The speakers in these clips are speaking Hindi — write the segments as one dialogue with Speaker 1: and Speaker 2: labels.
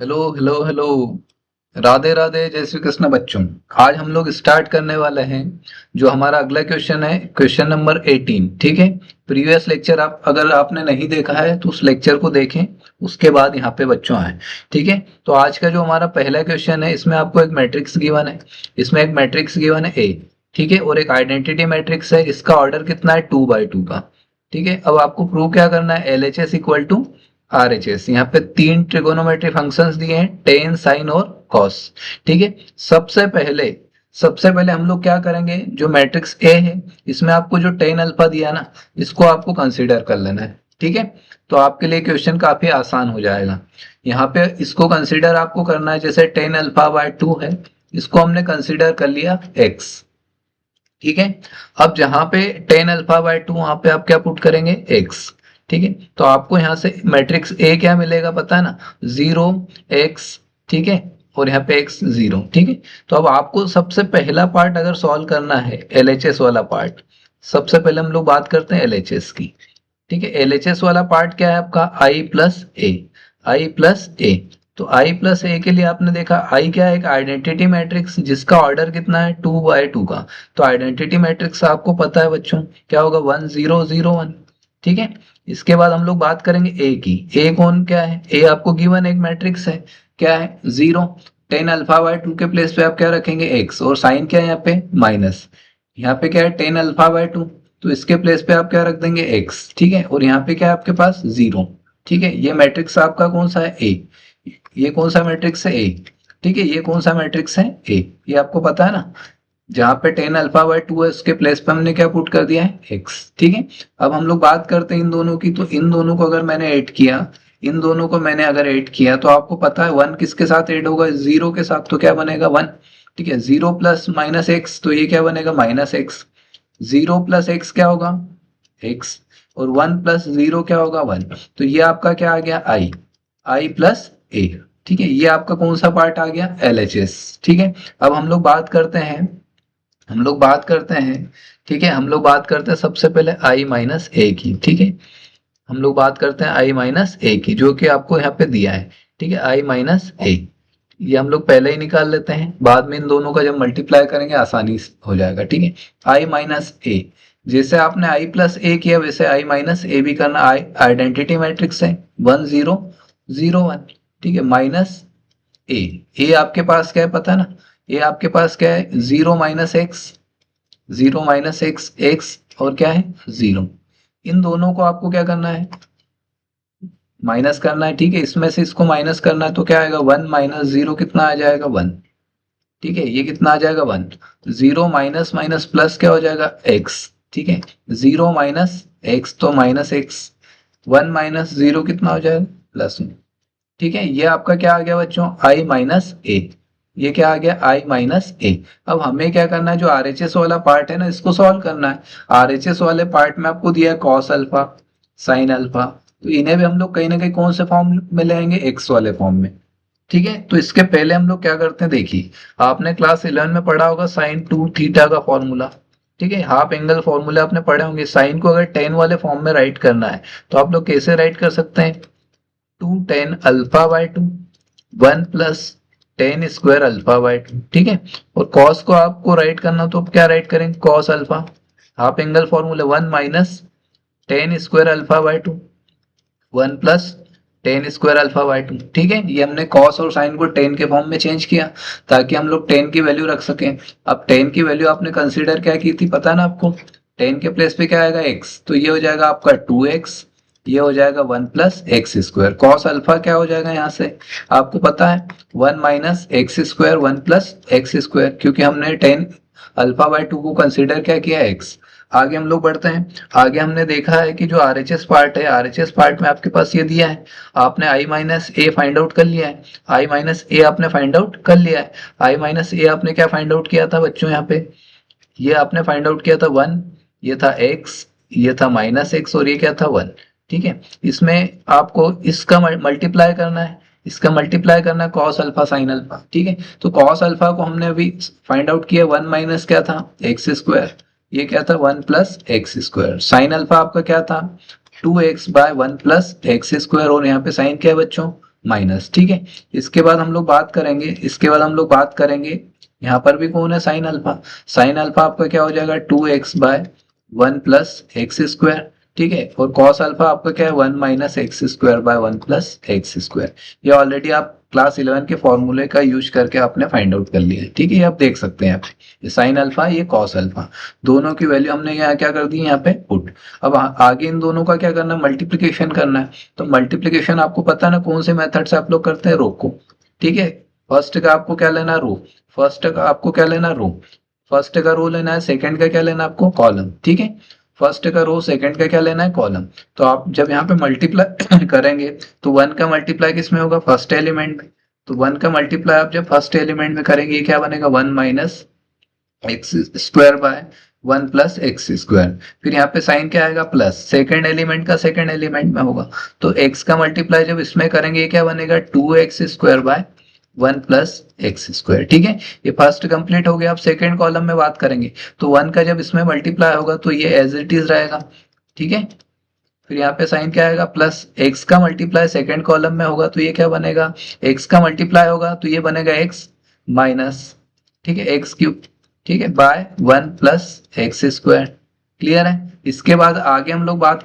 Speaker 1: Hello hello hello. Radhe Radhe, जय श्री कृष्ण बच्चों। आज हम लोग स्टार्ट करने वाले हैं। जो हमारा अगला क्वेश्चन है क्वेश्चन नंबर 18। ठीक है। प्रीवियस लेक्चर आप अगर आपने नहीं देखा है तो उस लेक्चर को देखें, उसके बाद यहाँ पे बच्चों आए। ठीक है। तो आज का जो हमारा पहला क्वेश्चन है, इसमें आपको एक मैट्रिक्स गिवन है। इसमें एक मैट्रिक्स गिवन है ए। ठीक है। और एक आइडेंटिटी मैट्रिक्स है, इसका ऑर्डर कितना है 2 by 2 का। ठीक है। अब आपको प्रूव क्या करना है, L H S equal to R H S. यहाँ पे 3 ट्रिगोनोमेट्री फंक्शंस दिए हैं, टेन, साइन और कॉस। ठीक है। सबसे पहले हम लोग क्या करेंगे, जो मैट्रिक्स ए है इसमें आपको जो टेन अल्फा दिया ना, इसको आपको कंसीडर कर लेना है। ठीक है। तो आपके लिए क्वेश्चन काफी आसान हो जाएगा। यहाँ पे इसको कंसीडर आपको करना है, जैसे 10 अल्फा/2 है, इसको हमने कंसीडर कर लिया एक्स। ठीक है। अब जहां पे 10 अल्फा/2 वहां पे आप क्या पुट करेंगे, एक्स। ठीक है। तो आपको यहाँ से मैट्रिक्स ए क्या मिलेगा पता है ना, 0 एक्स। ठीक है। और यहाँ पे एक्स 0। ठीक है। तो अब आपको सबसे पहला पार्ट अगर सॉल्व करना है, एलएचएस वाला पार्ट, सबसे पहले हम लोग बात करते हैं एलएचएस की। ठीक है। एलएचएस वाला पार्ट क्या है आपका, आई प्लस ए। आई प्लस ए। तो आई प्लस ए के लिए आपने देखा आई क्या है, एक आइडेंटिटी मैट्रिक्स जिसका ऑर्डर कितना है 2 by 2 का। तो आइडेंटिटी मैट्रिक्स आपको पता है बच्चों क्या होगा, 1 0 0 1। ठीक है। इसके बाद हम लोग बात करेंगे ए की। ए कौन क्या है, ए आपको गिवन एक मैट्रिक्स है, क्या है 0। 10 अल्फा/2 के प्लेस पे आप क्या रखेंगे, एक्स। और साइन क्या है यहाँ पे, माइनस। यहाँ पे क्या है 10 अल्फा/2, तो इसके प्लेस पे आप क्या रख देंगे, एक्स। ठीक है। और यहाँ पे क्या है आपके पास 0। ठीक है। ये मैट्रिक्स आपका कौन सा है, ए। ये कौन सा मैट्रिक्स है, ए। ठीक है। ये कौन सा मैट्रिक्स है, ए। ये आपको पता है ना, जहां पे 10 अल्फा/2 है उसके प्लेस पे हमने क्या पुट कर दिया है, एक्स। ठीक है। अब हम लोग बात करते हैं इन दोनों की। तो इन दोनों को अगर मैंने ऐड किया, इन दोनों को मैंने अगर ऐड किया, तो आपको पता है 1 किसके साथ ऐड होगा, 0 के साथ। तो क्या बनेगा 1। ठीक है। 0 प्लस माइनस एक्स, तो ये क्या बनेगा, माइनस एक्स। 0 प्लस एक्स क्या होगा, एक्स। और 1 प्लस 0 क्या होगा, 1। तो ये आपका क्या आ गया, आई। आई प्लस ए। ठीक है। ये आपका कौन सा पार्ट आ गया, एलएचएस। ठीक है। अब हम लोग बात करते हैं। ठीक है। हम लोग बात करते हैं सबसे पहले आई माइनस ए की। ठीक है। हम लोग बात करते हैं आई माइनस ए की, जो कि आपको यहाँ पे दिया है। ठीक है। आई माइनस ए, ये हम लोग पहले ही निकाल लेते हैं, बाद में इन दोनों का जब मल्टीप्लाई करेंगे आसानी से हो जाएगा। ठीक है। आई माइनस ए, जैसे आपने आई प्लस ए किया वैसे आई माइनस ए भी करना। आई आइडेंटिटी मैट्रिक्स है, 1 0 0 1। ठीक है। माइनस ए। ए आपके पास क्या है पता है ना, ए आपके पास क्या है, 0 - एक्स। 0 - एक्स, एक्स और क्या है 0। इन दोनों को आपको क्या करना है, माइनस करना है। ठीक है। इसमें से इसको माइनस करना है, तो क्या आएगा, 1 - 0 कितना आ जाएगा, 1। ठीक है। ये कितना आ जाएगा, 1। 0 माइनस माइनस प्लस क्या हो जाएगा, एक्स। ठीक है। 0 माइनस एक्स तो माइनस एक्स। 1 - 0 कितना हो जाएगा, +1। ठीक है। ये आपका क्या आ गया बच्चों, आई माइनस ए। ये क्या आ गया, आई माइनस ए। अब हमें क्या करना है, जो आरएचएस वाला पार्ट है ना, इसको सॉल्व करना है। आरएचएस वाले पार्ट में आपको दिया है कॉस अल्फा, साइन अल्फा। तो इन्हें भी हम लोग कहीं ना कहीं कौन से फॉर्म में लेंगे, एक्स वाले फॉर्म में। ठीक है। तो इसके पहले हम लोग क्या करते हैं, देखिए आपने क्लास 11 में पढ़ा होगा साइन 2 थीटा का फॉर्मूला। ठीक है। हाफ एंगल फॉर्मूला आपने पढ़े होंगे। साइन को अगर 10 वाले फॉर्म में राइट करना है, तो आप लोग कैसे राइट कर सकते हैं, 2 10 अल्फा/2, 1 प्लस 10 स्क्वायर अल्फा/2। ठीक है। और कॉस को आपको राइट करना, तो क्या राइट करेंगे, cos alpha. Half angle formula 1 minus 10 square alpha, 1 plus 10 square alpha. ठीक है। ये हमने कॉस और साइन को 10 के फॉर्म में चेंज किया, ताकि हम लोग 10 की वैल्यू रख सकें। अब 10 की वैल्यू आपने कंसीडर क्या की थी पता ना आपको, 10 के प्लेस पे क्या आएगा, एक्स। तो ये हो जाएगा आपका 2x। ये हो जाएगा 1 plus x square. Cos alpha क्या हो जाएगा यहाँ से, आपको पता है 1 minus x square 1 plus x square, क्योंकि हमने 10 अल्फा/2 को कंसीडर क्या किया, एक्स। आगे हम लोग बढ़ते हैं। आगे हमने देखा है कि जो आरएचएस पार्ट है, आरएचएस पार्ट में आपके पास ये दिया है, आपने आई माइनस ए फाइंड आउट कर लिया है। आई माइनस ए आपने फाइंड आउट कर लिया है। आई माइनस ए आपने क्या फाइंड आउट किया था बच्चों, यहाँ पे ये आपने फाइंड आउट किया था 1, ये था x, ये था -x, और ये क्या था 1। ठीक है। इसमें आपको इसका मल्टीप्लाई करना है, इसका मल्टीप्लाई करना है कॉस अल्फा साइन अल्फा। ठीक है। तो कॉस अल्फा को हमने अभी फाइंड आउट किया, 1 माइनस क्या था, एक्स स्क्वायर। ये क्या था, 1 plus x square. Sine alpha आपका क्या था, 2x/1 प्लस एक्स स्क्वायर। और यहाँ पे साइन क्या है बच्चों, माइनस, ठीक है। इसके बाद हम लोग बात करेंगे यहाँ पर भी कौन है, साइन अल्फा। साइन अल्फा आपका क्या हो जाएगा, 2x bye 1 plus x square, ठीक है। और कॉस अल्फा आपका क्या है, 1 minus x square by 1 plus x square. ये ऑलरेडी आप क्लास 11 के फॉर्मूले का यूज करके आपने फाइंड आउट कर लिया है, ठीक है। ये आप देख सकते हैं, ये साइन अल्फा, ये कॉस अल्फा, दोनों की वैल्यू हमने यहाँ क्या कर दी, यहाँ पे पुट। अब आगे इन दोनों का क्या करना है, मल्टीप्लीकेशन करना है। तो मल्टीप्लीकेशन आपको पता है ना कौन से मेथड से आप लोग करते हैं, रो को, ठीक है। फर्स्ट का आपको क्या लेना है, रो। फर्स्ट का आपको क्या लेना, रो। फर्स्ट का रो लेना है, सेकंड का क्या लेना है आपको, कॉलम, ठीक है। फर्स्ट का रो, सेकंड का क्या लेना है, कॉलम। तो आप जब यहाँ पे मल्टीप्लाई करेंगे तो 1 का मल्टीप्लाई किस में होगा, फर्स्ट एलिमेंट में। तो 1 का मल्टीप्लाई आप जब फर्स्ट एलिमेंट में करेंगे, ये क्या बनेगा, 1 minus x square by 1 plus x square. फिर यहाँ पे साइन क्या आएगा, प्लस, सेकंड एलिमेंट का सेकंड एलिमेंट में होगा। तो x का मल्टीप्लाई जब इसमें करेंगे, ये क्या बनेगा, 2x square by 1 plus x square, ठीक है। ये फर्स्ट कंप्लीट हो गया। अब सेकंड कॉलम में बात करेंगे तो 1 का जब इसमें मल्टीप्लाई होगा तो ये एज इट इज रहेगा, ठीक है। फिर यहाँ पे साइन क्या आएगा, प्लस, एक्स का मल्टीप्लाई सेकंड कॉलम में होगा तो ये क्या बनेगा, एक्स का मल्टीप्लाई होगा तो ये बनेगा एक्स माइनस, ठीक है, एक्स क्यूब, ठीक है, by 1 plus x square. Clear है। इसके बाद आगे हम लोग बात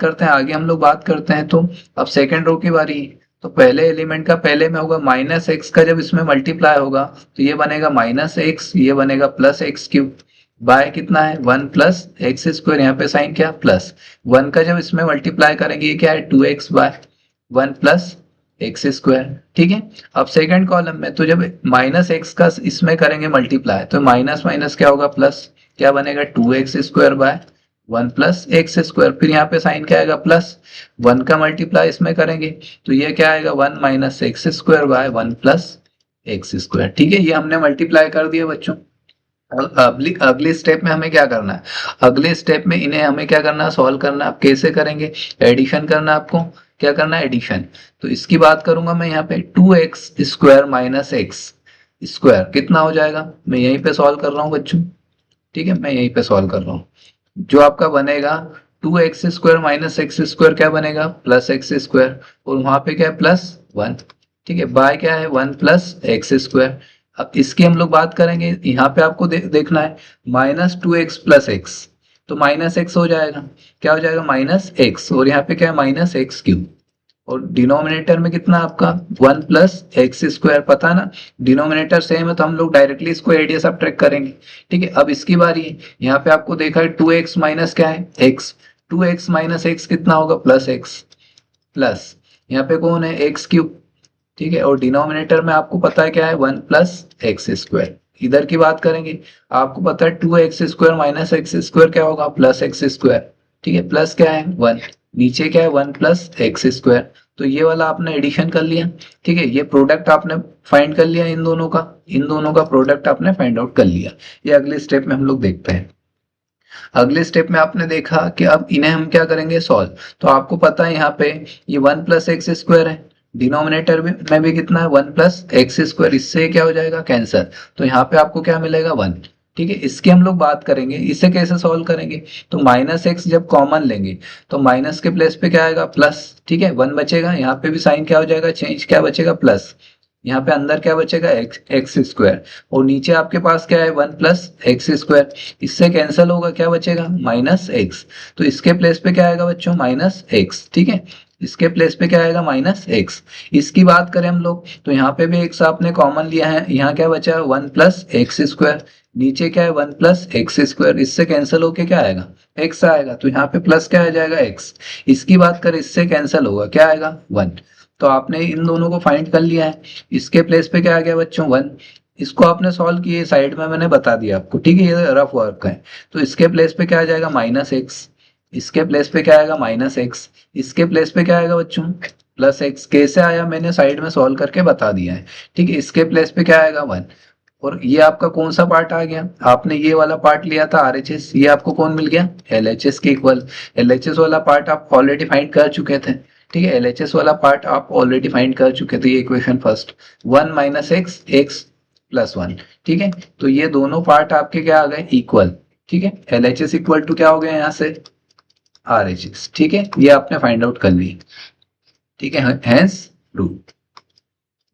Speaker 1: करते हैं तो अब सेकंड रो की बारी है। तो पहले एलिमेंट का पहले में होगा, माइनस एक्स का जब इसमें मल्टीप्लाई होगा तो ये बनेगा माइनस एक्स, ये बनेगा प्लस एक्स क्यूब, बाय कितना है, 1 प्लस एक्स स्क्वायर। यहाँ पे साइन क्या, प्लस, 1 का जब इसमें मल्टीप्लाई करेंगे, ये क्या है, 2x bye 1 plus x square, ठीक है। अब सेकंड कॉलम में तो जब माइनस एक्स का इसमें करेंगे मल्टीप्लाई तो माइनस माइनस क्या होगा, प्लस, क्या बनेगा, 2x square by 1 plus x square. फिर यहाँ पे साइन क्या आएगा, प्लस, 1 का मल्टीप्लाई इसमें करेंगे तो ये क्या आएगा, 1 minus x square by 1 plus x square, ठीक है। ये हमने मल्टीप्लाई कर दिया बच्चों। अगले स्टेप में हमें क्या करना है, अगले स्टेप में इन्हें हमें क्या करना है, सॉल्व करना है। आप कैसे करेंगे, एडिशन करना है आपको, क्या करना है, एडिशन। तो इसकी बात करूंगा मैं यहाँ पे, 2x square minus x square कितना हो जाएगा, मैं यहीं पे सॉल्व कर रहा हूँ बच्चों, ठीक है, मैं यहीं पे सॉल्व कर रहा हूँ। जो आपका बनेगा 2x square minus x square क्या बनेगा, प्लस एक्स स्क्वायर, और वहां पे क्या है, प्लस 1, ठीक है, बाय क्या है, 1 प्लस एक्स स्क्वायर। अब इसकी हम लोग बात करेंगे, यहाँ पे आपको देखना है माइनस 2x प्लस एक्स, तो माइनस एक्स हो जाएगा, क्या हो जाएगा, माइनस एक्स, और यहाँ पे क्या है, माइनस एक्स क्यूब, और डिनोमिनेटर में कितना आपका 1 प्लस एक्स स्क्वायर, पता ना, डिनोमिनेटर सेम है तो हम लोग डायरेक्टली इसको एडीएस सब्ट्रैक्ट करेंगे, ठीक है। अब इसकी बारी है, यहाँ पे आपको देखा है 2x माइनस क्या है, x, 2x माइनस एक्स कितना होगा, प्लस एक्स, प्लस यहाँ पे कौन है, एक्स क्यूब, ठीक है, और डिनोमिनेटर में आपको पता है क्या है, 1 प्लस एक्स स्क्वायर। इधर की बात करेंगे, आपको पता है 2x square minus x square क्या होगा, प्लस एक्स स्क्वायर, ठीक है, प्लस क्या है 1, नीचे क्या है 1 प्लस एक्स स्क्वायर। तो ये वाला आपने एडिशन कर लिया, ठीक है, ये प्रोडक्ट आपने फाइंड कर लिया, इन दोनों का प्रोडक्ट आपने फाइंड आउट कर लिया। ये अगले स्टेप में हम लोग देखते हैं। अगले स्टेप में आपने देखा कि अब इन्हें हम क्या करेंगे, सॉल्व। तो आपको पता है यहाँ पे ये 1 प्लस एक्स स्क्वायर है, डिनोमिनेटर में भी कितना है, 1 प्लस एक्स स्क्वायर, इससे क्या हो जाएगा, कैंसर। तो यहाँ पे आपको क्या मिलेगा, 1, ठीक है। इसकी हम लोग बात करेंगे, इसे कैसे सॉल्व करेंगे, तो माइनस एक्स जब कॉमन लेंगे तो माइनस के प्लेस पे क्या आएगा, प्लस, ठीक है, 1 बचेगा। यहाँ पे भी साइन क्या हो जाएगा, चेंज, क्या बचेगा, प्लस, यहाँ पे अंदर क्या बचेगा, एक्स स्क्वायर, और नीचे आपके पास क्या है, 1 प्लस एक्स स्क्वायर, इससे कैंसिल होगा, क्या बचेगा, माइनस एक्स। तो इसके प्लेस पे क्या आएगा बच्चों, माइनस एक्स, ठीक है, इसके प्लेस पे क्या आएगा, माइनस एक्स। इसकी बात करें हम लोग तो यहाँ पे भी एक्स आपने कॉमन लिया है, यहाँ क्या बचा है, 1 प्लस एक्स स्क्वायर, नीचे क्या है, 1 प्लस एक्स स्क्वायर, इससे कैंसिल होके क्या आएगा, एक्स आएगा, तो यहाँ पे प्लस क्या आ जाएगा, एक्स। इसकी बात करें, इससे कैंसिल होगा, क्या आएगा, 1। तो आपने इन दोनों को फाइंड कर लिया है। इसके प्लेस पे क्या आ गया बच्चों, 1। इसको आपने सॉल्व किए, साइड में मैंने बता दिया आपको, ठीक है, ये रफ वर्क है। तो इसके प्लेस पे क्या आ जाएगा, माइनस एक्स, इसके प्लेस पे क्या आएगा, माइनस एक्स, इसके प्लेस पे क्या आएगा बच्चों, प्लस एक्स। कैसे आया मैंने साइड में सॉल्व करके बता दिया है, ठीक है। इसके प्लेस पे क्या आएगा, 1। और ये आपका कौन सा पार्ट आ गया, आपने ये वाला पार्ट लिया था आरएचएस, ये आपको कौन मिल गया, एलएचएस के इक्वल। एलएचएस वाला पार्ट आप ऑलरेडी फाइंड कर चुके थे, ठीक है, एलएचएस वाला पार्ट आप ऑलरेडी फाइंड कर चुके थे। ये equation first, 1 minus x, x plus 1, ठीक है। तो ये दोनों पार्ट आपके क्या आ गए, इक्वल, ठीक है। एलएचएस इक्वल टू क्या हो गया यहाँ से, आरएचएस, ठीक है। ये आपने फाइंड आउट कर ली, ठीक है, हेंस प्रूव।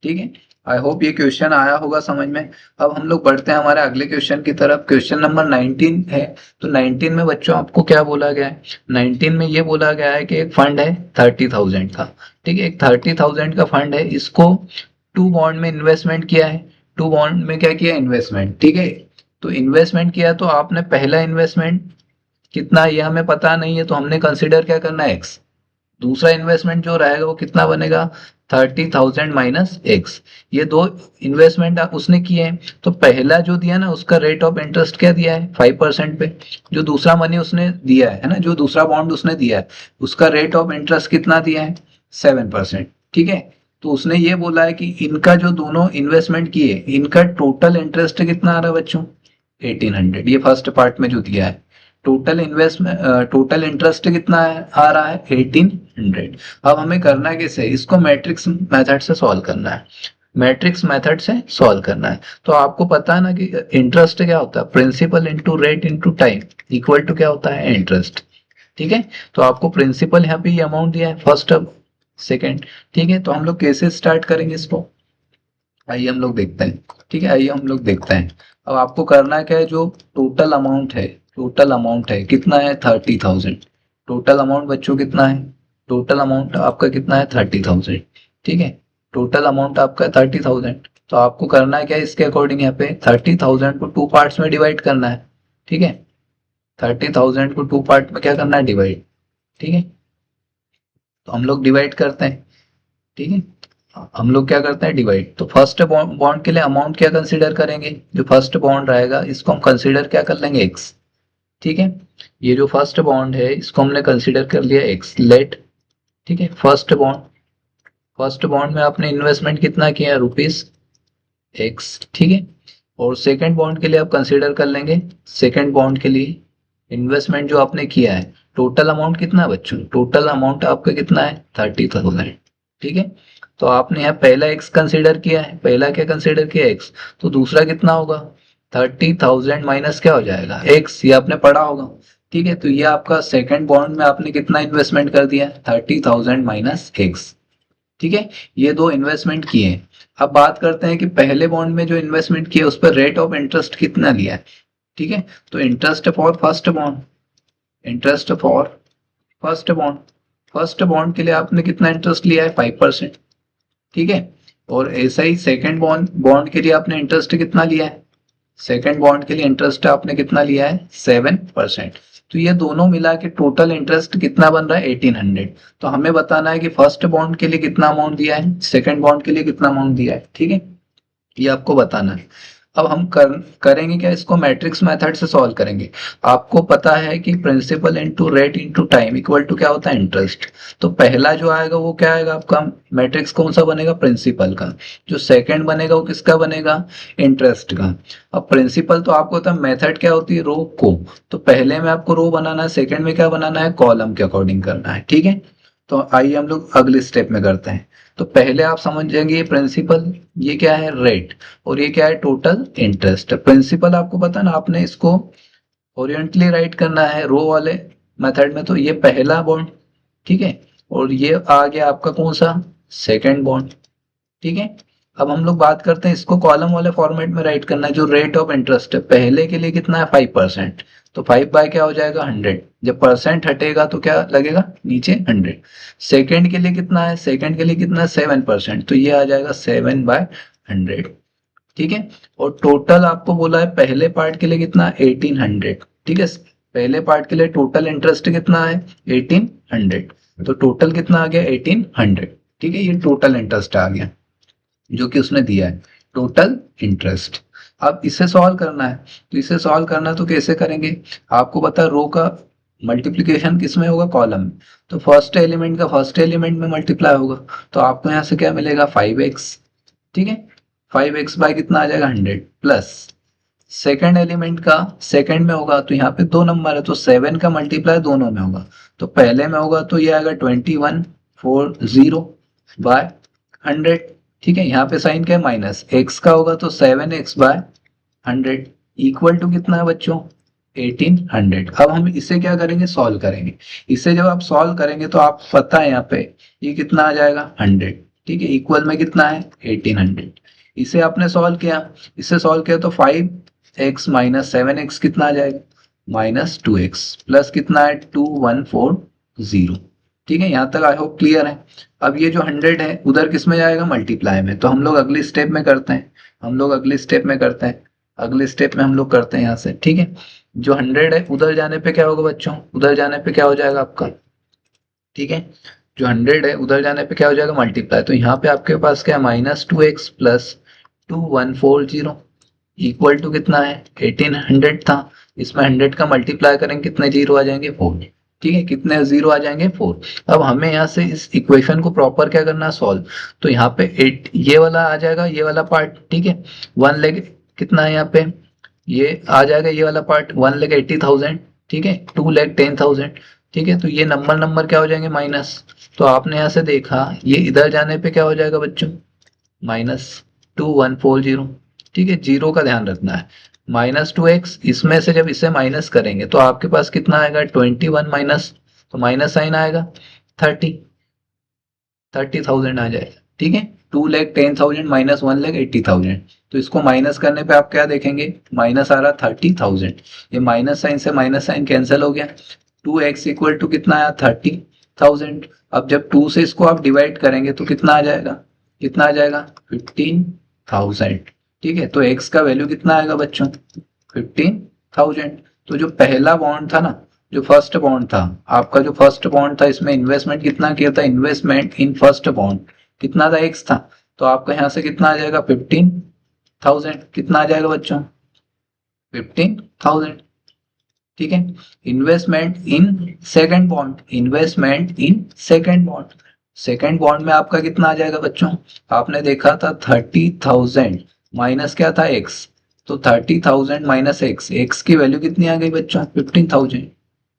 Speaker 1: ठीक है, आई होप ये क्वेश्चन आया होगा समझ में। अब हम लोग बढ़ते हैं हमारे अगले क्वेश्चन की तरफ। क्वेश्चन नंबर 19 है। तो 19 में बच्चों आपको क्या बोला गया है? 19 में ये बोला गया है कि एक फंड है 30,000 का। ठीक है, एक 30,000 का फंड है, इसको 2 बॉन्ड में इन्वेस्टमेंट किया है। 2 बॉन्ड में क्या किया? इन्वेस्टमेंट। ठीक है, तो इन्वेस्टमेंट किया तो आपने पहला इन्वेस्टमेंट कितना ये हमें पता नहीं है, तो हमने कंसिडर क्या करना है? एक्स। दूसरा इन्वेस्टमेंट जो रहेगा वो कितना बनेगा? 30,000 माइनस एक्स। ये दो इन्वेस्टमेंट उसने किए हैं, तो पहला जो दिया ना उसका रेट ऑफ इंटरेस्ट क्या दिया है? 5% पे। जो दूसरा मनी उसने दिया है ना, जो दूसरा बॉन्ड उसने दिया है उसका रेट ऑफ इंटरेस्ट कितना दिया है? 7%। ठीक है, तो उसने ये बोला है कि इनका जो दोनों इन्वेस्टमेंट किए इनका टोटल इंटरेस्ट कितना आ रहा है बच्चों? 1800। ये फर्स्ट पार्ट में जो दिया है टोटल इन्वेस्टमेंट, टोटल इंटरेस्ट कितना आ रहा है? 1800। अब हमें करना कैसे? इसको मैट्रिक्स मेथड से सॉल्व करना है। मैट्रिक्स मेथड से सॉल्व करना है। तो आपको पता है ना कि इंटरेस्ट क्या होता है? Principal into rate into time equal to क्या होता है? इंटरेस्ट। ठीक है, तो आपको प्रिंसिपल यहाँ पे ये अमाउंट दिया है, फर्स्ट अब सेकेंड। ठीक है, तो हम लोग कैसे स्टार्ट करेंगे इसको? आइए हम लोग देखते हैं। ठीक है, आइए हम लोग देखते हैं। अब आपको करना क्या है? जो टोटल अमाउंट है, टोटल अमाउंट है कितना है? 30,000। टोटल अमाउंट बच्चों कितना है? टोटल अमाउंट आपका कितना है? 30,000। ठीक है, टोटल अमाउंट आपका 30,000। तो आपको करना है क्या इसके अकॉर्डिंग? यहाँ पे 30,000 को 2 पार्ट्स में डिवाइड करना है। ठीक है, 30,000 को 2 पार्ट में क्या करना है? डिवाइड। ठीक है, तो हम लोग डिवाइड करते हैं। ठीक है, हम लोग क्या करते हैं? डिवाइड। तो फर्स्ट बॉन्ड के लिए अमाउंट क्या कंसीडर करेंगे? जो फर्स्ट बॉन्ड रहेगा इसको हम कंसीडर क्या कर लेंगे? एक्स। ठीक है, ये जो फर्स्ट बॉन्ड है इसको हमने कंसीडर कर लिया एक्स लेट। ठीक है, फर्स्ट बॉन्ड, फर्स्ट बॉन्ड में आपने इन्वेस्टमेंट कितना किया? Rupees x. ठीक है, और सेकंड बॉन्ड के लिए आप कंसीडर कर लेंगे, सेकंड बॉन्ड के लिए इन्वेस्टमेंट जो आपने किया है टोटल अमाउंट कितना है बच्चों? टोटल अमाउंट आपका कितना है? 30,000। ठीक है, तो आपने यहाँ पहला एक्स कंसीडर किया है, पहला क्या कंसीडर किया? एक्स। तो दूसरा कितना होगा? 30,000 माइनस क्या हो जाएगा? एक्स। ये आपने पढ़ा होगा। ठीक है, तो ये आपका सेकंड बॉन्ड में आपने कितना इन्वेस्टमेंट कर दिया? 30,000 माइनस एक्स। ठीक है, ये दो इन्वेस्टमेंट किए हैं। अब बात करते हैं कि पहले बॉन्ड में जो इन्वेस्टमेंट किया उस पर रेट ऑफ इंटरेस्ट कितना लिया है। ठीक है, तो interest for first bond, interest for first bond, first bond के लिए आपने कितना इंटरेस्ट लिया है? 5%। ठीक है, और ऐसा ही सेकंड बॉन्ड बॉन्ड के लिए आपने इंटरेस्ट कितना लिया है? सेकंड बॉन्ड के लिए इंटरेस्ट आपने कितना लिया है? 7%। तो ये दोनों मिला के टोटल इंटरेस्ट कितना बन रहा है? 1800। तो हमें बताना है कि फर्स्ट बॉन्ड के लिए कितना अमाउंट दिया है, सेकंड बॉन्ड के लिए कितना अमाउंट दिया है। ठीक है, ये आपको बताना है। अब हम करेंगे क्या? इसको मैट्रिक्स मेथड से सॉल्व करेंगे। आपको पता है कि principal into rate into time equal to क्या होता है? इंटरेस्ट। तो पहला जो आएगा वो क्या आएगा आपका? मैट्रिक्स कौन सा बनेगा? प्रिंसिपल का। जो सेकंड बनेगा वो किसका बनेगा? इंटरेस्ट का। अब प्रिंसिपल तो आपको पता है मेथड क्या होती है? रो को। तो पहले में आपको रो बनाना है, सेकंड में क्या बनाना है? कॉलम के अकॉर्डिंग करना है। ठीक है, तो आइए हम लोग अगले स्टेप में करते हैं। तो पहले आप समझ जाएंगे ये प्रिंसिपल, ये क्या है? रेट, और ये क्या है? Total interest. प्रिंसिपल आपको पता है ना, आपने इसको ओरिएंटली राइट करना है रो वाले मेथड में। तो ये पहला बॉन्ड। ठीक है, और ये आ गया आपका कौन सा? Second bond. ठीक है, अब हम लोग बात करते हैं इसको कॉलम वाले फॉर्मेट में राइट करना है। जो रेट ऑफ इंटरेस्ट है पहले के लिए कितना है? 5%। तो 5 बाय क्या हो जाएगा? 100। जब परसेंट हटेगा तो क्या लगेगा? नीचे 100। सेकंड के लिए कितना है? सेकंड के लिए कितना है? 7%। तो ये आ जाएगा 7/100। ठीक है, और टोटल आपको बोला है पहले पार्ट के लिए कितना? 1800। ठीक है, पहले पार्ट के लिए टोटल इंटरेस्ट कितना है? 1800। तो टोटल कितना आ गया? 1800। ठीक है, ये टोटल इंटरेस्ट आ गया जो कि उसने दिया है, टोटल इंटरेस्ट। अब इसे सॉल्व करना है। तो इसे सॉल्व करना है तो कैसे करेंगे? आपको पता है रो का मल्टीप्लीकेशन किस में होगा? कॉलम में। तो फर्स्ट एलिमेंट का फर्स्ट एलिमेंट में मल्टीप्लाई होगा। तो आपको यहाँ से क्या मिलेगा? 5x। ठीक है, 5x बाय कितना आ जाएगा? 100 प्लस सेकेंड एलिमेंट का सेकेंड में होगा, तो यहाँ पे दो नंबर है तो 7 का मल्टीप्लाई दोनों में होगा। तो पहले में होगा तो ये आएगा 2140 बाय 100। ठीक है, यहाँ पे साइन क्या है? माइनस। एक्स का होगा तो 7x/100 इक्वल टू कितना है बच्चों? 1800। अब हम इसे क्या करेंगे? सॉल्व करेंगे। इसे जब आप सॉल्व करेंगे तो आप पता है यहाँ पे ये कितना आ जाएगा? 100। ठीक है, इक्वल में कितना है 1800। इसे आपने सॉल्व किया, इसे सॉल्व किया तो 5x माइनस 7x कितना आ जाएगा माइनस 2x प्लस कितना है 2140। ठीक है, यहाँ तक आई होप क्लियर है। अब ये जो 100 है उधर किस में जाएगा मल्टीप्लाई में, तो हम लोग अगले स्टेप में करते हैं, अगले स्टेप में हम लोग करते हैं यहाँ से। ठीक है, जो 100 है उधर जाने पे क्या होगा बच्चों, उधर जाने पे क्या हो जाएगा आपका, ठीक है, जो 100 है उधर जाने पे क्या हो जाएगा मल्टीप्लाई, तो यहाँ पे आपके पास क्या minus 2x plus 2140 equal to कितना है 1800 था, इसमें 100 का मल्टीप्लाई करेंगे कितने जीरो आ जाएंगे 4। ठीक है, कितने जीरो आ जाएंगे 4। अब हमें यहाँ से इस इक्वेशन को प्रॉपर क्या करना है सॉल्व, तो यहाँ पे 8 ये वाला आ जाएगा, ये वाला पार्ट। ठीक है, 1 लाख कितना है यहाँ पे, ये आ जाएगा ये वाला पार्ट 1,80,000। ठीक है, 2,10,000। ठीक है, तो ये नंबर क्या हो जाएंगे माइनस, तो आपने यहाँ से देखा ये इधर जाने पे क्या हो जाएगा बच्चों माइनस 2140। ठीक है, जीरो का ध्यान रखना है, माइनस 2x, इसमें से जब इसे माइनस करेंगे तो आपके पास कितना आएगा 21 माइनस, तो माइनस साइन आएगा 30,000 आ जाएगा। ठीक है, 2,10,000 माइनस 1,80,000, तो इसको माइनस करने पे आप क्या देखेंगे माइनस आ रहा 30,000, ये माइनस साइन से माइनस साइन कैंसिल हो गया, 2x इक्वल टू कितना आया 30,000। अब जब 2 से इसको आप डिवाइड करेंगे तो कितना आ जाएगा 15,000। ठीक है, तो x का वैल्यू कितना आएगा बच्चों 15,000। तो जो पहला बॉन्ड था ना, जो फर्स्ट बॉन्ड था आपका, जो फर्स्ट बॉन्ड था इसमें इन्वेस्टमेंट कितना किया था, इन्वेस्टमेंट इन फर्स्ट बॉन्ड कितना था x था, तो आपका यहाँ से कितना आ जाएगा 15,000, कितना आ जाएगा बच्चों 15,000। ठीक है, investment in second bond, second bond में आपका कितना आ जाएगा बच्चों, आपने देखा था 30,000 माइनस क्या था x, तो 30,000 माइनस x की वैल्यू कितनी आ गई बच्चों 15,000।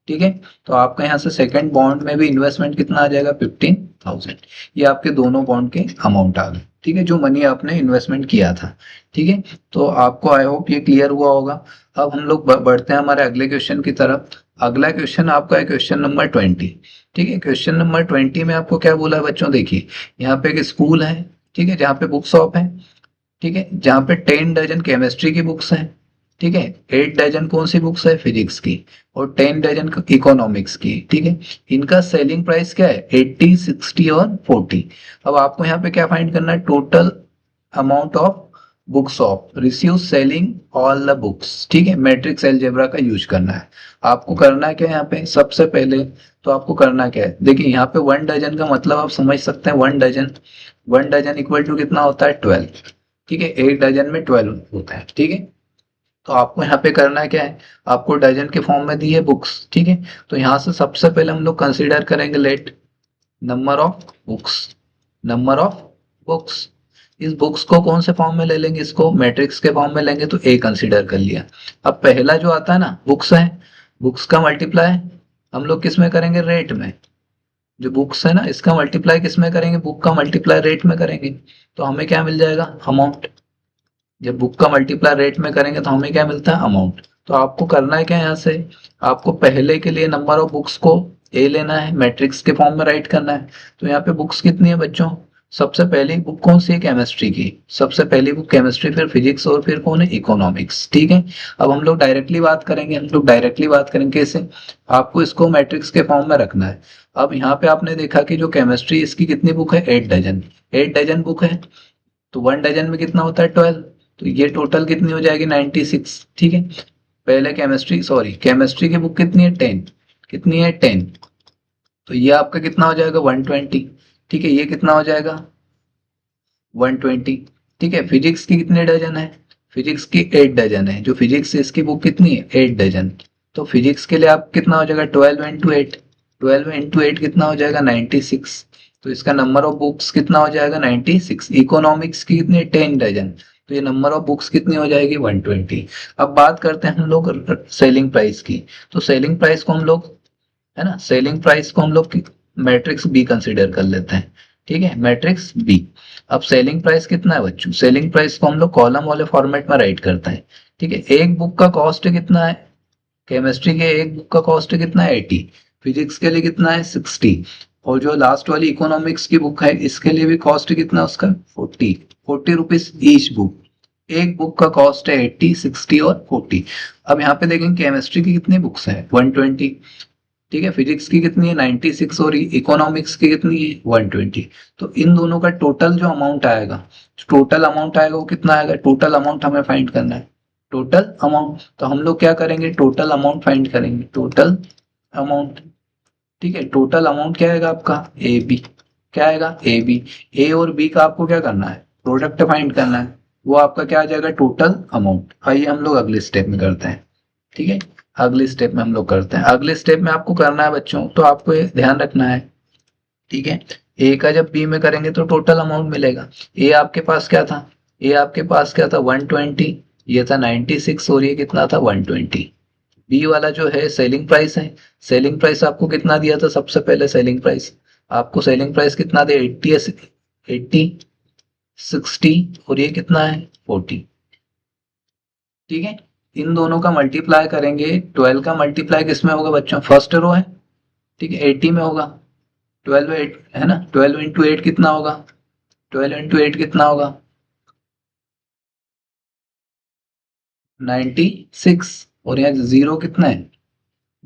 Speaker 1: ठीक है, तो आपका यहाँ से सेकंड बॉन्ड में भी इन्वेस्टमेंट कितना आ जाएगा 15,000। ये आपके दोनों बॉन्ड के अमाउंट आ गए। ठीक है, जो मनी आपने इन्वेस्टमेंट किया था। ठीक है, तो आपको आई होप ये क्लियर हुआ होगा। अब हम लोग बढ़ते हैं हमारे अगले क्वेश्चन की तरफ। अगला क्वेश्चन आपका है क्वेश्चन नंबर 20। ठीक है, क्वेश्चन नंबर 20 में आपको क्या बोला है बच्चों, देखिए यहाँ पे एक स्कूल है, ठीक है, जहाँ पे बुक शॉप है, ठीक है, जहाँ पे 10 डजन केमिस्ट्री की बुक्स हैं, ठीक है, 8 डजन कौन सी बुक्स है फिजिक्स की, और 10 डजन इकोनॉमिक्स की। ठीक है, इनका सेलिंग प्राइस क्या है 80, 60 और 40। अब आपको यहाँ पे क्या फाइंड करना है, total amount of books of receive selling all the books. ठीक है, मैट्रिक्स अलजेब्रा का यूज करना है। आपको करना है क्या यहाँ पे, सबसे पहले तो आपको करना क्या है, देखिए यहाँ पे 1 डजन का मतलब आप समझ सकते हैं, 1 डजन इक्वल टू कितना होता है 12। ठीक है, 1 डजन में 12 होता है। ठीक है, तो आपको यहाँ पे करना है क्या है, आपको डजन के फॉर्म में दी है बुक्स। ठीक है, तो यहाँ से सबसे पहले हम लोग कंसीडर करेंगे लेट नंबर ऑफ बुक्स। इस बुक्स को कौन से फॉर्म में ले लेंगे, इसको मैट्रिक्स के फॉर्म में लेंगे, तो ए कंसीडर कर लिया। अब पहला जो आता है ना बुक्स है, बुक्स का मल्टीप्लाई हम लोग किस में करेंगे रेट में, जो बुक्स है ना इसका मल्टीप्लाई किस में करेंगे, बुक का मल्टीप्लाई रेट में करेंगे, तो हमें क्या मिल जाएगा अमाउंट। जब बुक का मल्टीप्लाई रेट में करेंगे तो हमें क्या मिलता है अमाउंट। तो आपको करना है क्या, यहाँ से आपको पहले के लिए नंबर ऑफ बुक्स को ए लेना है, मैट्रिक्स के फॉर्म में राइट करना है। तो यहाँ पे बुक्स कितनी है बच्चों, सबसे पहली बुक कौन सी है केमिस्ट्री की, सबसे पहली बुक केमिस्ट्री, फिर फिजिक्स और फिर कौन है इकोनॉमिक्स। ठीक है, अब हम लोग डायरेक्टली बात करेंगे कैसे, आपको इसको मैट्रिक्स के फॉर्म में रखना है। अब यहाँ पे आपने देखा कि जो केमिस्ट्री इसकी कितनी बुक है 8 डजन बुक है, तो 1 डजन में कितना होता है 12, तो ये टोटल कितनी हो जाएगी 96। ठीक है, पहले केमिस्ट्री की बुक कितनी है 10, कितनी है 10, तो ये आपका कितना हो जाएगा 120। ठीक है, ये कितना हो जाएगा 120। ठीक है, फिजिक्स की कितने डजन है, फिजिक्स की 8 डजन है, जो फिजिक्स इसकी बुक कितनी है 8 डजन, तो फिजिक्स के लिए आप कितना हो जाएगा 12 इंटू 8 कितना हो जाएगा 96, तो इसका नंबर ऑफ बुक्स कितना हो जाएगा 96। इकोनॉमिक्स की कितनी 10 डजन, तो ये नंबर ऑफ बुक्स कितनी हो जाएगी 120। अब बात करते हैं हम लोग सेलिंग प्राइस की, तो सेलिंग प्राइस को हम लोग है ना, सेलिंग प्राइस को हम लोग मैट्रिक्स बी कंसीडर कर लेते हैं। ठीक है, मैट्रिक्स बी। अब सेलिंग प्राइस कितना है बच्चों, सेलिंग प्राइस को हम लोग कॉलम वाले फॉर्मेट में राइट करते हैं। ठीक है, एक बुक का कॉस्ट कितना है, केमिस्ट्री के एक बुक का कॉस्ट कितना है 80, फिजिक्स के लिए कितना है 60, और जो लास्ट वाली इकोनॉमिक्स की बुक है इसके लिए भी कॉस्ट कितना उसका 40 रुपीज ईच बुक। एक बुक का कॉस्ट है 80, 60 और 40। अब यहाँ पे देखेंगे केमिस्ट्री की कितनी बुक्स हैं 120, ठीक है, फिजिक्स की कितनी है 96 और इकोनॉमिक्स की कितनी है 120। तो इन दोनों का टोटल जो अमाउंट आएगा, वो कितना आएगा, टोटल अमाउंट हमें फाइंड करना है, टोटल अमाउंट। तो हम लोग क्या करेंगे, टोटल अमाउंट फाइंड करेंगे, टोटल अमाउंट, ठीक है। टोटल अमाउंट क्या आएगा आपका ए बी, क्या आएगा ए बी। ए और बी का आपको क्या करना है, प्रोडक्ट फाइंड करना है, वो आपका क्या आ जाएगा टोटल अमाउंट। आइए हम लोग अगले स्टेप में करते हैं, ठीक है। अगले स्टेप में हम लोग करते हैं, अगले स्टेप में आपको करना है बच्चों, तो आपको ये ध्यान रखना है, ठीक है। ए का जब बी में करेंगे तो टोटल अमाउंट मिलेगा। ए आपके पास क्या था, ए आपके पास क्या था 120, ये था 96 और ये कितना था 120। बी वाला जो है सेलिंग प्राइस है, सेलिंग प्राइस आपको कितना दिया था, सबसे पहले सेलिंग प्राइस आपको, सेलिंग प्राइस कितना दिया 80, 60 और ये कितना है 40, ठीक है। इन दोनों का मल्टीप्लाई करेंगे, 12 का मल्टीप्लाई किसमें होगा बच्चों, फर्स्ट रो है, ठीक है, 80 में होगा, 12 8 है ना, 12 इंटू 8 कितना होगा, 12 इंटू 8 कितना होगा 96, और यहाँ जीरो कितना है,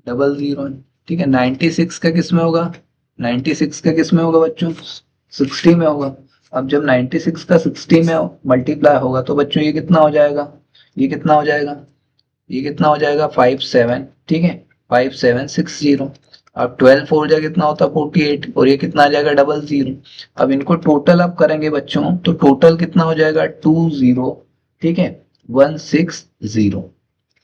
Speaker 1: डबल जीरो है, ठीक है। 96 का किस में होगा, 96 का किस में होगा बच्चों, 60 में होगा। अब जब 96 का 60 में मल्टीप्लाई होगा तो बच्चों ये कितना हो जाएगा, ये कितना हो जाएगा, ये कितना हो जाएगा 57, ठीक है, 5760। अब 12 फोर जा कितना होता है 48, और ये कितना आ जाएगा डबल जीरो। अब इनको टोटल आप करेंगे बच्चों तो टोटल कितना हो जाएगा 20, ठीक है, 160,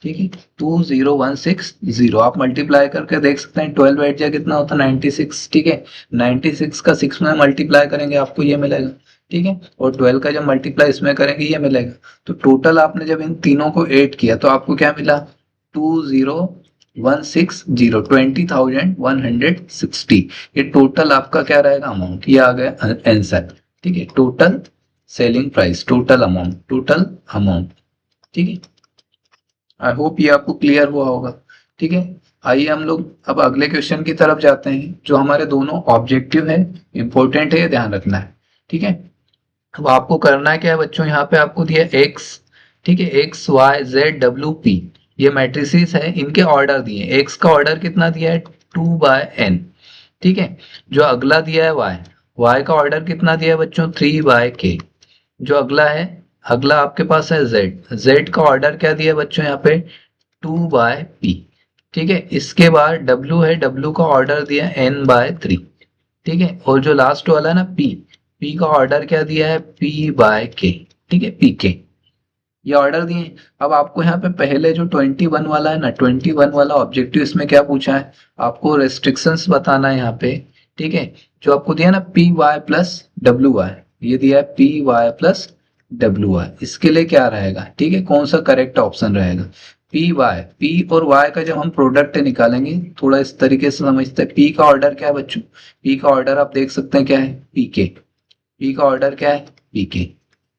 Speaker 1: ठीक है, 20160। आप मल्टीप्लाई करके देख सकते हैं, 12 8 जा कितना होता है 96, ठीक है, 96 का 6 में मल्टीप्लाई करेंगे आपको ये मिलेगा, ठीक है, और 12 का जब मल्टीप्लाई इसमें करेंगे ये मिलेगा। तो टोटल आपने जब इन तीनों को ऐड किया तो आपको क्या मिला 20160, 20,160। ये टोटल आपका क्या रहेगा अमाउंट, ये आ गया आंसर, ठीक है, total selling price, total amount, ठीक है। आई होप ये आपको क्लियर हुआ होगा, ठीक है। आइए हम लोग अब अगले क्वेश्चन की तरफ जाते हैं, जो हमारे दोनों ऑब्जेक्टिव है, इंपॉर्टेंट है, ये ध्यान रखना है, ठीक है। अब आपको करना क्या है बच्चों, यहाँ पे आपको दिया एक्स, ठीक है, एक्स वाई जेड डब्ल्यू पी, ये मैट्रिसेस है, इनके ऑर्डर दिए, एक्स का ऑर्डर कितना दिया है 2/n, ठीक है। जो अगला दिया है वाई, वाई का ऑर्डर कितना दिया है बच्चों 3/k। जो अगला है, अगला आपके पास है जेड, जेड का ऑर्डर क्या दिया है बच्चों यहाँ पे 2/p, ठीक है। इसके बाद डब्ल्यू है, डब्ल्यू का ऑर्डर दिया है n/3, ठीक है। और जो लास्ट वाला है ना पी, पी का ऑर्डर क्या दिया है p/k, ठीक है, pk, ये ऑर्डर दिए। अब आपको यहाँ पे पहले जो 21 वाला है ना, 21 वाला ऑब्जेक्टिव, इसमें क्या पूछा है, आपको रेस्ट्रिक्शंस बताना है यहाँ पे, ठीक है। जो आपको दिया ना पी वाई प्लस डब्ल्यू वाई, ये दिया है पी वाई प्लस डब्ल्यू वाई, इसके लिए क्या रहेगा, ठीक है, कौन सा करेक्ट ऑप्शन रहेगा, पी वाई, पी और वाई का जब हम प्रोडक्ट निकालेंगे थोड़ा इस तरीके से समझते हैं। पी का ऑर्डर क्या है बच्चों, पी का ऑर्डर आप देख सकते हैं क्या है पीके, पी का ऑर्डर क्या है पीके,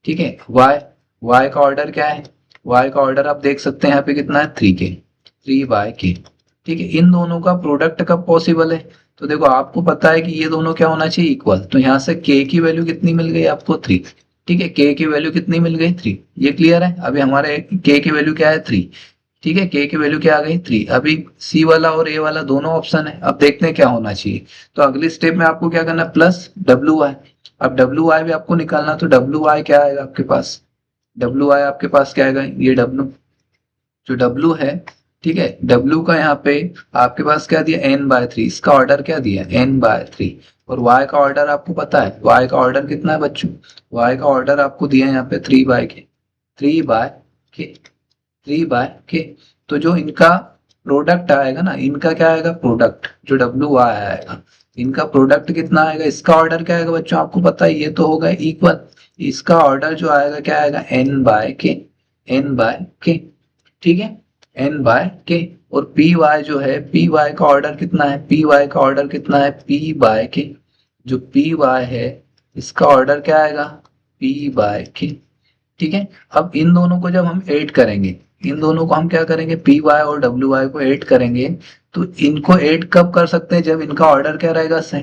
Speaker 1: ठीक है। वाई, वाई का ऑर्डर क्या है, वाई का ऑर्डर आप देख सकते हैं यहाँ पे कितना है 3k, 3/k, ठीक है। इन दोनों का प्रोडक्ट कब पॉसिबल है, तो देखो आपको पता है कि ये दोनों क्या होना चाहिए इक्वल, तो यहाँ से k की वैल्यू कितनी मिल गई आपको 3, ठीक है, k की वैल्यू कितनी मिल गई 3, ये क्लियर है। अभी हमारे k की वैल्यू क्या है 3, ठीक है, k की वैल्यू क्या आ गई 3। अभी c वाला और a वाला दोनों ऑप्शन है, अब देखते हैं क्या होना चाहिए। तो अगली स्टेप में आपको क्या करना है प्लस डब्ल्यू आई, अब डब्ल्यू आई भी आपको निकालना, तो डब्ल्यू आई क्या आएगा आपके पास, डब्ल्यू आई आपके पास क्या आएगा, ये डब्ल्यू, जो डब्ल्यू है, ठीक है, डब्ल्यू का यहाँ पे आपके पास क्या दिया n/3, इसका ऑर्डर क्या दिया n/3। और y का ऑर्डर आपको पता है, y का ऑर्डर कितना है बच्चों, y का ऑर्डर आपको दिया है यहाँ पे 3/k, 3/k, 3/k। तो जो इनका प्रोडक्ट आएगा ना, इनका क्या आएगा प्रोडक्ट, जो डब्ल्यू आई आएगा, इनका प्रोडक्ट कितना आएगा, इसका ऑर्डर क्या आएगा बच्चों आपको पता है, ये तो होगा इक्वल, इसका ऑर्डर जो आएगा क्या आएगा n/k, n/k, ठीक है, n/k। और पी वाई जो है, पी वाई का ऑर्डर कितना है, पी वाई का ऑर्डर कितना है p/k, जो पी वाई है इसका ऑर्डर क्या आएगा p/k, ठीक है। अब इन दोनों को जब हम ऐड करेंगे, इन दोनों को हम क्या करेंगे पी वाई और डब्ल्यू वाई को ऐड करेंगे, तो इनको ऐड कब कर सकते हैं, जब इनका ऑर्डर क्या रहेगा, सेम।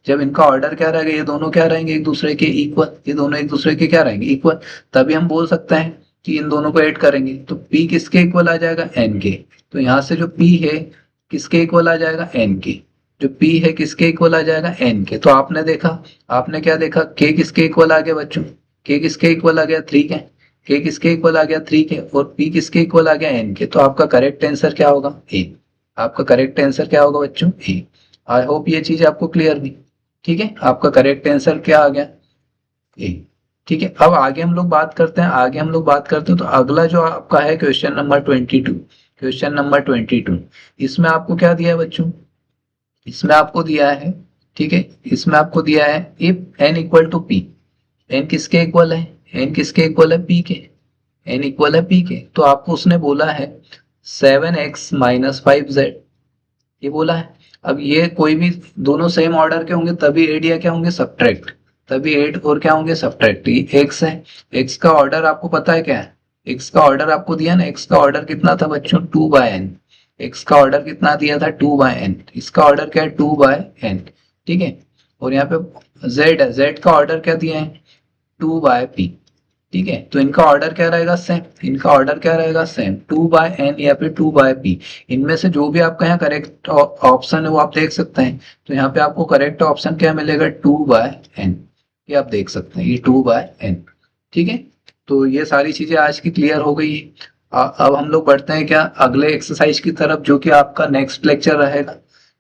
Speaker 1: जब इनका ऑर्डर क्या रहेगा, ये दोनों क्या रहेंगे, एक दूसरे के इक्वल, ये दोनों एक दूसरे के क्या रहेंगे, इक्वल। तभी हम बोल सकते हैं कि इन दोनों को ऐड करेंगे तो P किसके इक्वल आ जाएगा, N के। तो यहाँ से जो P है किसके इक्वल आ जाएगा, N के। जो P है किसके इक्वल आ जाएगा, N के। तो आपने देखा, आपने क्या देखा, K किसके इक्वल आ गया बच्चों, K किसके इक्वल आ गया, 3 के। K किसके इक्वल आ गया, 3 के। और P किसके इक्वल आ गया, N के। तो आपका करेक्ट आंसर क्या होगा, A। आपका करेक्ट आंसर क्या होगा बच्चों, A। आई होप ये चीज आपको क्लियर थी। ठीक है, आपका करेक्ट आंसर क्या आ गया, A। ठीक है, अब आगे हम लोग बात करते हैं, तो अगला जो आपका है क्वेश्चन नंबर 22। क्वेश्चन नंबर 22, इसमें आपको क्या दिया है बच्चों, इसमें आपको दिया है, ठीक है, इसमें आपको दिया है if n equal to p. n किसके इक्वल है, n किसके इक्वल है, p के। n इक्वल है p के, तो आपको उसने बोला है 7x माइनस 5z, ये बोला है। अब ये कोई भी दोनों सेम ऑर्डर के होंगे तभी एड या क्या होंगे, सब्ट्रैक्ट। तभी एड और क्या होंगे, सब्ट्रैक्ट। ये x है, x का ऑर्डर आपको पता है क्या है, x का ऑर्डर आपको दिया ना, x का ऑर्डर कितना था बच्चों, 2/n। x का ऑर्डर कितना दिया था, 2/n। इसका ऑर्डर क्या है, 2/n। ठीक है, और यहाँ पे z है, z का ऑर्डर क्या दिया है, 2/p। ठीक है, तो इनका ऑर्डर क्या रहेगा, सेम। इनका ऑर्डर क्या रहेगा, सेम, 2/n या फिर 2/p। इनमें से जो भी आपका यहाँ करेक्ट ऑप्शन है वो आप देख सकते हैं। तो यहाँ पे आपको करेक्ट ऑप्शन क्या मिलेगा, 2/n। ये आप देख सकते हैं, ये 2/n। ठीक है, तो ये सारी चीजें आज की क्लियर हो गई है। अब हम लोग बढ़ते हैं क्या, अगले एक्सरसाइज की तरफ, जो कि आपका नेक्स्ट लेक्चर रहेगा।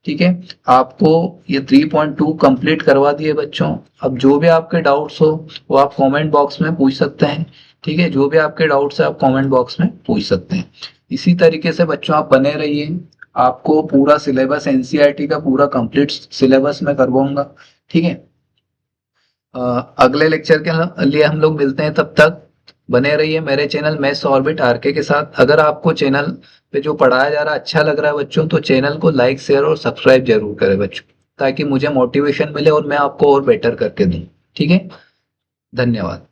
Speaker 1: ठीक है, आपको ये 3.2 कंप्लीट करवा दिए बच्चों। अब जो भी आपके डाउट्स हो वो आप कमेंट बॉक्स में पूछ सकते हैं। ठीक है, जो भी आपके डाउट्स है आप कमेंट बॉक्स में पूछ सकते हैं। इसी तरीके से बच्चों आप बने रहिए, आपको पूरा सिलेबस एनसीईआरटी का पूरा कंप्लीट सिलेबस में करवाऊंगा। ठीक है, अगले लेक्चर के लिए हम लोग मिलते हैं, तब तक बने रहिए मेरे चैनल मैथ्स ऑर्बिट आरके के साथ। अगर आपको चैनल पे जो पढ़ाया जा रहा है अच्छा लग रहा है बच्चों, तो चैनल को लाइक शेयर और सब्सक्राइब जरूर करें बच्चों, ताकि मुझे मोटिवेशन मिले और मैं आपको और बेटर करके दूं। ठीक है, धन्यवाद।